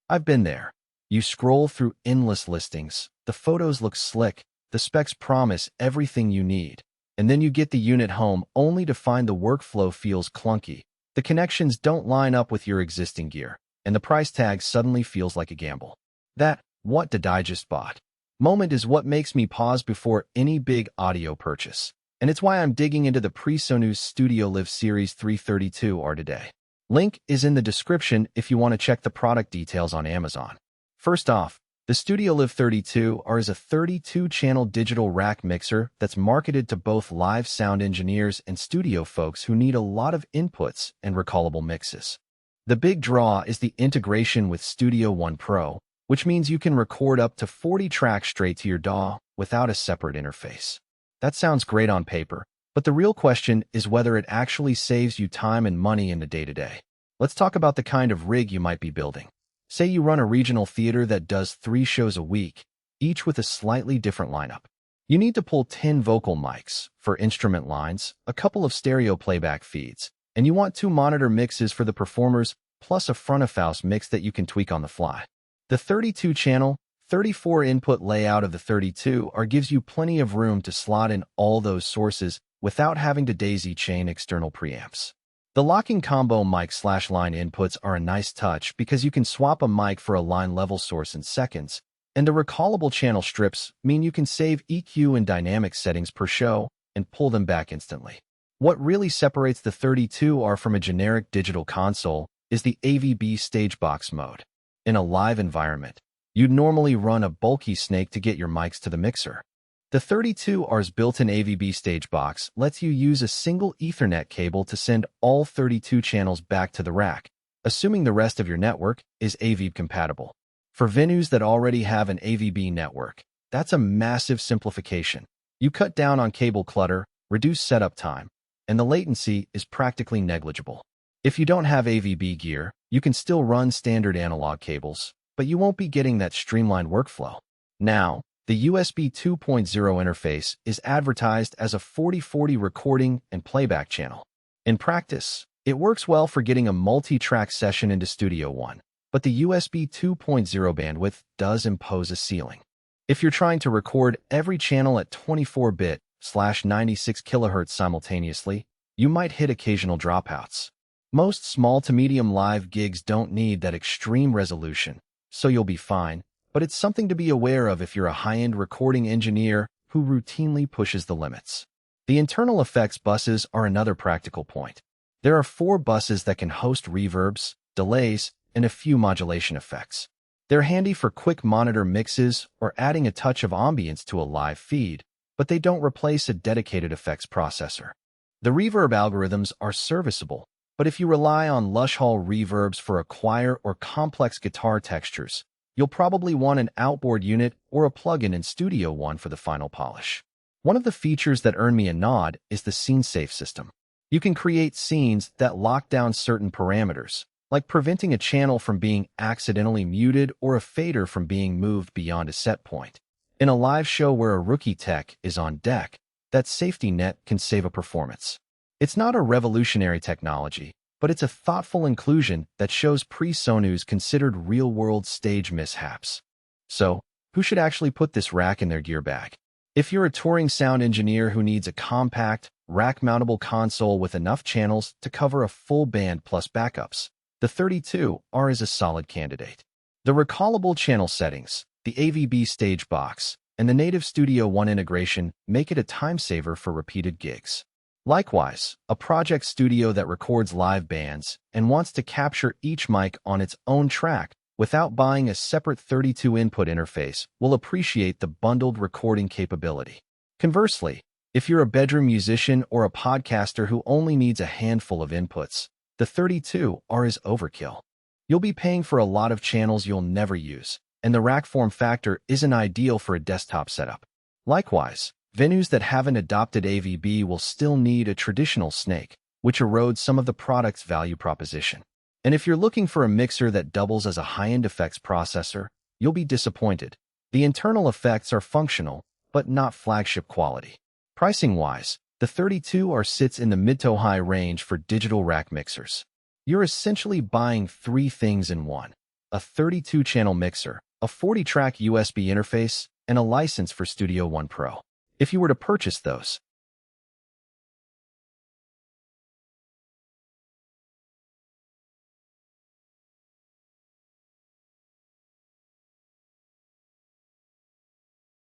I've been there. You scroll through endless listings, the photos look slick, the specs promise everything you need, and then you get the unit home only to find the workflow feels clunky, the connections don't line up with your existing gear, and the price tag suddenly feels like a gamble. That "what did I just bought" moment is what makes me pause before any big audio purchase, and it's why I'm digging into the PreSonus StudioLive Series 332R today. Link is in the description if you want to check the product details on Amazon. First off, the StudioLive 32R is a 32-channel digital rack mixer that's marketed to both live sound engineers and studio folks who need a lot of inputs and recallable mixes. The big draw is the integration with Studio One Pro, which means you can record up to 40 tracks straight to your DAW without a separate interface. That sounds great on paper, but the real question is whether it actually saves you time and money in the day-to-day. Let's talk about the kind of rig you might be building. Say you run a regional theater that does 3 shows a week, each with a slightly different lineup. You need to pull 10 vocal mics for instrument lines, a couple of stereo playback feeds, and you want 2 monitor mixes for the performers, plus a front-of-house mix that you can tweak on the fly. The 32-channel, 34-input layout of the 32R gives you plenty of room to slot in all those sources without having to daisy-chain external preamps. The locking combo mic/line inputs are a nice touch because you can swap a mic for a line-level source in seconds, and the recallable channel strips mean you can save EQ and dynamic settings per show and pull them back instantly. What really separates the 32R from a generic digital console is the AVB stage box mode. In a live environment, you'd normally run a bulky snake to get your mics to the mixer. The 32R's built-in AVB stage box lets you use a single Ethernet cable to send all 32 channels back to the rack, assuming the rest of your network is AV compatible. For venues that already have an AVB network, that's a massive simplification. You cut down on cable clutter, reduce setup time, and the latency is practically negligible. If you don't have AVB gear, you can still run standard analog cables, but you won't be getting that streamlined workflow. Now, the USB 2.0 interface is advertised as a 40/40 recording and playback channel. In practice, it works well for getting a multi-track session into Studio One, but the USB 2.0 bandwidth does impose a ceiling. If you're trying to record every channel at 24-bit/96 kHz simultaneously, you might hit occasional dropouts. Most small to medium live gigs don't need that extreme resolution, so you'll be fine, but it's something to be aware of if you're a high-end recording engineer who routinely pushes the limits. The internal effects buses are another practical point. There are 4 buses that can host reverbs, delays, and a few modulation effects. They're handy for quick monitor mixes or adding a touch of ambience to a live feed, but they don't replace a dedicated effects processor. The reverb algorithms are serviceable, but if you rely on lush hall reverbs for a choir or complex guitar textures, you'll probably want an outboard unit or a plugin in Studio One for the final polish. One of the features that earned me a nod is the scene-safe system. You can create scenes that lock down certain parameters, like preventing a channel from being accidentally muted or a fader from being moved beyond a set point. In a live show where a rookie tech is on deck, that safety net can save a performance. It's not a revolutionary technology, but it's a thoughtful inclusion that shows PreSonus considered real-world stage mishaps. So, who should actually put this rack in their gear bag? If you're a touring sound engineer who needs a compact, rack-mountable console with enough channels to cover a full band plus backups, the 32R is a solid candidate. The recallable channel settings, the AVB stage box, and the native Studio One integration make it a time-saver for repeated gigs. Likewise, a project studio that records live bands and wants to capture each mic on its own track without buying a separate 32-input interface will appreciate the bundled recording capability. Conversely, if you're a bedroom musician or a podcaster who only needs a handful of inputs, the 32R is overkill. You'll be paying for a lot of channels you'll never use, and the rack form factor isn't ideal for a desktop setup. Likewise, venues that haven't adopted AVB will still need a traditional snake, which erodes some of the product's value proposition. And if you're looking for a mixer that doubles as a high-end effects processor, you'll be disappointed. The internal effects are functional, but not flagship quality. Pricing-wise, the 32R sits in the mid-to-high range for digital rack mixers. You're essentially buying 3 things in one: a 32-channel mixer, a 40-track USB interface, and a license for Studio One Pro. If you were to purchase those,